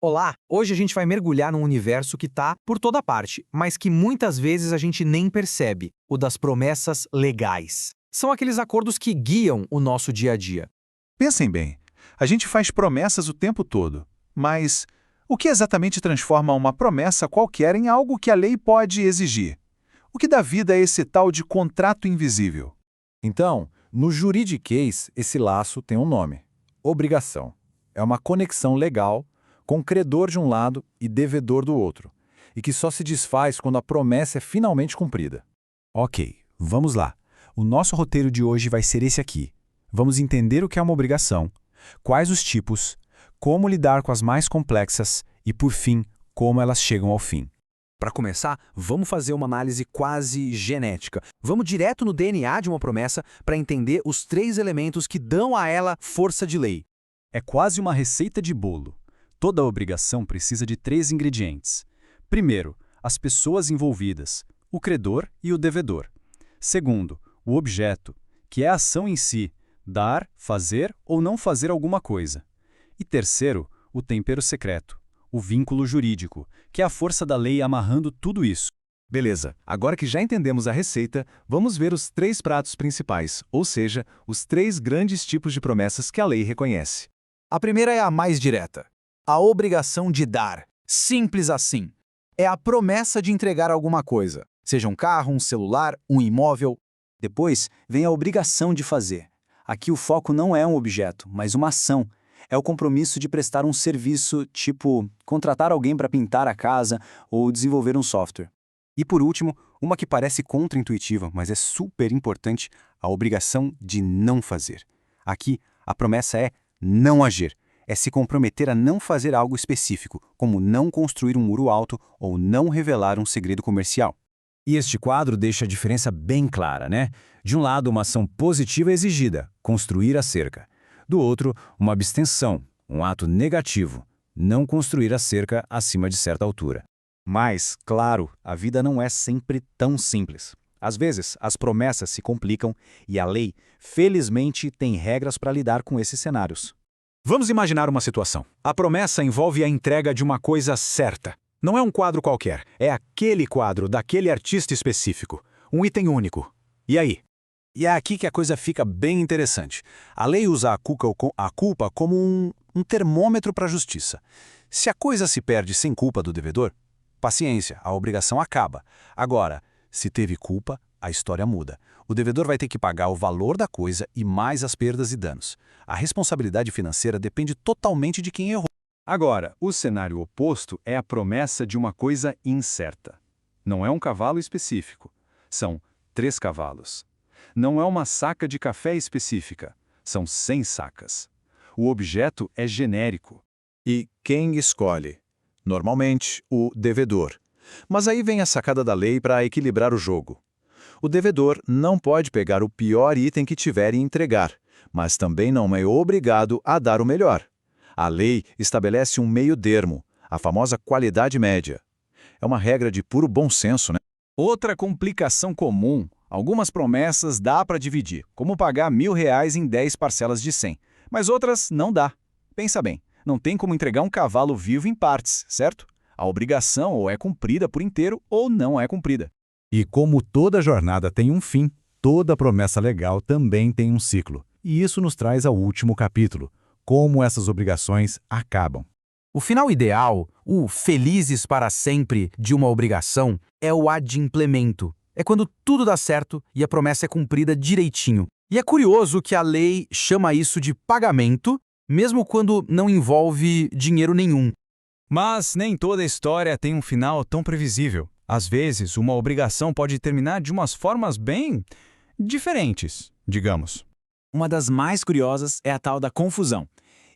Olá! Hoje a gente vai mergulhar num universo que tá por toda parte, mas que muitas vezes a gente nem percebe, o das promessas legais. São aqueles acordos que guiam o nosso dia a dia. Pensem bem, a gente faz promessas o tempo todo, mas o que exatamente transforma uma promessa qualquer em algo que a lei pode exigir? O que dá vida a esse tal de contrato invisível? Então, no juridiquês, esse laço tem um nome: obrigação. É uma conexão legal com credor de um lado e devedor do outro, e que só se desfaz quando a promessa é finalmente cumprida. Ok, vamos lá. O nosso roteiro de hoje vai ser esse aqui. Vamos entender o que é uma obrigação, quais os tipos, como lidar com as mais complexas e, por fim, como elas chegam ao fim. Para começar, vamos fazer uma análise quase genética. Vamos direto no DNA de uma promessa para entender os 3 elementos que dão a ela força de lei. É quase uma receita de bolo. Toda obrigação precisa de 3 ingredientes. Primeiro, as pessoas envolvidas, o credor e o devedor. Segundo, o objeto, que é a ação em si, dar, fazer ou não fazer alguma coisa. E terceiro, o tempero secreto, o vínculo jurídico, que é a força da lei amarrando tudo isso. Beleza, agora que já entendemos a receita, vamos ver os 3 pratos principais, ou seja, os 3 grandes tipos de promessas que a lei reconhece. A primeira é a mais direta. A obrigação de dar. Simples assim. É a promessa de entregar alguma coisa, seja um carro, um celular, um imóvel. Depois vem a obrigação de fazer. Aqui o foco não é um objeto, mas uma ação. É o compromisso de prestar um serviço, tipo contratar alguém para pintar a casa ou desenvolver um software. E por último, uma que parece contraintuitiva, mas é super importante, a obrigação de não fazer. Aqui, a promessa é não agir. É se comprometer a não fazer algo específico, como não construir um muro alto ou não revelar um segredo comercial. E este quadro deixa a diferença bem clara, né? De um lado, uma ação positiva exigida, construir a cerca. Do outro, uma abstenção, um ato negativo, não construir a cerca acima de certa altura. Mas, claro, a vida não é sempre tão simples. Às vezes, as promessas se complicam e a lei, felizmente, tem regras para lidar com esses cenários. Vamos imaginar uma situação. A promessa envolve a entrega de uma coisa certa. Não é um quadro qualquer, é aquele quadro daquele artista específico. Um item único. E aí? E é aqui que a coisa fica bem interessante. A lei usa a culpa como um termômetro para a justiça. Se a coisa se perde sem culpa do devedor, paciência, a obrigação acaba. Agora, se teve culpa, a história muda. O devedor vai ter que pagar o valor da coisa e mais as perdas e danos. A responsabilidade financeira depende totalmente de quem errou. Agora, o cenário oposto é a promessa de uma coisa incerta. Não é um cavalo específico. São 3 cavalos. Não é uma saca de café específica. São 100 sacas. O objeto é genérico. E quem escolhe? Normalmente, o devedor. Mas aí vem a sacada da lei para equilibrar o jogo. O devedor não pode pegar o pior item que tiver e entregar, mas também não é obrigado a dar o melhor. A lei estabelece um meio-termo, a famosa qualidade média. É uma regra de puro bom senso, né? Outra complicação comum, algumas promessas dá para dividir, como pagar R$ 1.000 em 10 parcelas de 100, mas outras não dá. Pensa bem, não tem como entregar um cavalo vivo em partes, certo? A obrigação ou é cumprida por inteiro ou não é cumprida. E como toda jornada tem um fim, toda promessa legal também tem um ciclo. E isso nos traz ao último capítulo, como essas obrigações acabam. O final ideal, o felizes para sempre de uma obrigação, é o adimplemento. É quando tudo dá certo e a promessa é cumprida direitinho. E é curioso que a lei chama isso de pagamento, mesmo quando não envolve dinheiro nenhum. Mas nem toda história tem um final tão previsível. Às vezes, uma obrigação pode terminar de umas formas bem diferentes, digamos. Uma das mais curiosas é a tal da confusão.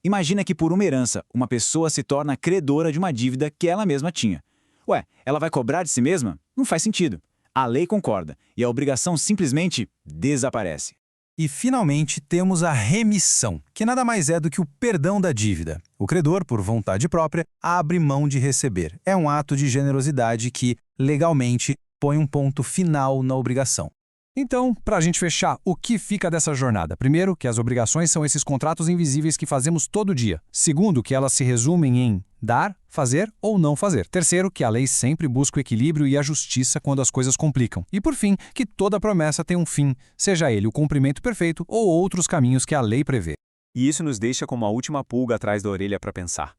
Imagina que por uma herança, uma pessoa se torna credora de uma dívida que ela mesma tinha. Ué, ela vai cobrar de si mesma? Não faz sentido. A lei concorda e a obrigação simplesmente desaparece. E, finalmente, temos a remissão, que nada mais é do que o perdão da dívida. O credor, por vontade própria, abre mão de receber. É um ato de generosidade que, legalmente, põe um ponto final na obrigação. Então, para a gente fechar, o que fica dessa jornada? Primeiro, que as obrigações são esses contratos invisíveis que fazemos todo dia. Segundo, que elas se resumem em dar, fazer ou não fazer. Terceiro, que a lei sempre busca o equilíbrio e a justiça quando as coisas complicam. E por fim, que toda promessa tem um fim, seja ele o cumprimento perfeito ou outros caminhos que a lei prevê. E isso nos deixa com uma última pulga atrás da orelha para pensar.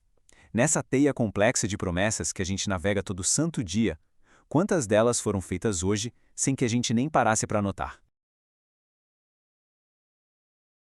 Nessa teia complexa de promessas que a gente navega todo santo dia, quantas delas foram feitas hoje sem que a gente nem parasse para notar?